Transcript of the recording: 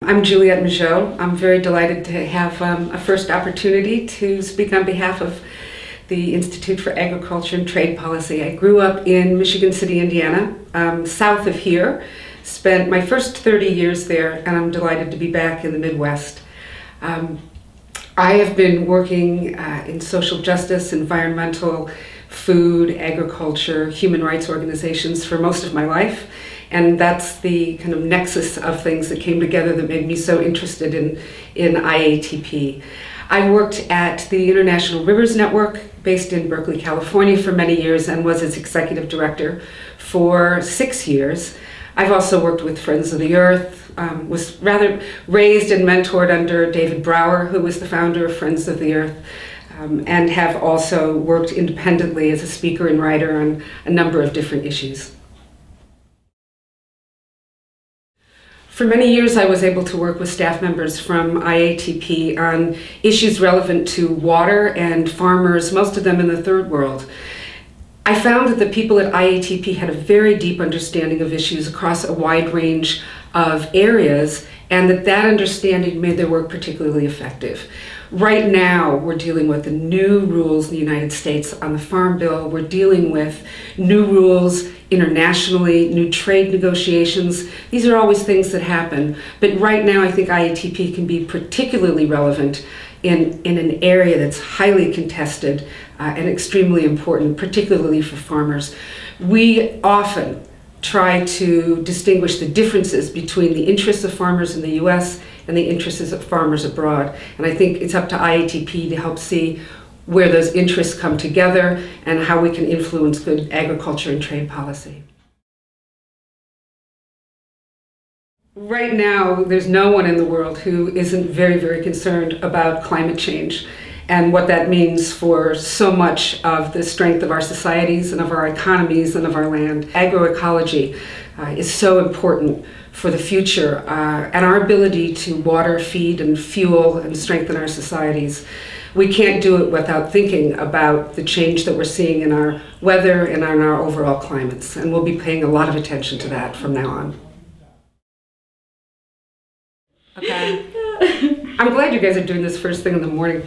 I'm Juliette Majot. I'm very delighted to have a first opportunity to speak on behalf of the Institute for Agriculture and Trade Policy. I grew up in Michigan City, Indiana, south of here. Spent my first 30 years there, and I'm delighted to be back in the Midwest. I have been working in social justice, environmental, food, agriculture, human rights organizations for most of my life. And that's the kind of nexus of things that came together that made me so interested in IATP. I worked at the International Rivers Network based in Berkeley, California for many years and was its executive director for 6 years. I've also worked with Friends of the Earth, was rather raised and mentored under David Brower, who was the founder of Friends of the Earth, and have also worked independently as a speaker and writer on a number of different issues. For many years, I was able to work with staff members from IATP on issues relevant to water and farmers, most of them in the third world. I found that the people at IATP had a very deep understanding of issues across a wide range of areas, and that understanding made their work particularly effective. Right now, we're dealing with the new rules in the United States on the Farm Bill. We're dealing with new rules internationally, new trade negotiations. These are always things that happen. But right now, I think IATP can be particularly relevant in an area that's highly contested and extremely important, particularly for farmers. We often try to distinguish the differences between the interests of farmers in the US and the interests of farmers abroad. And I think it's up to IATP to help see where those interests come together and how we can influence good agriculture and trade policy. Right now, there's no one in the world who isn't very, very concerned about climate change and what that means for so much of the strength of our societies and of our economies and of our land. Agroecology is so important for the future and our ability to water, feed, and fuel and strengthen our societies. We can't do it without thinking about the change that we're seeing in our weather and in our overall climates, and we'll be paying a lot of attention to that from now on. Okay. I'm glad you guys are doing this first thing in the morning.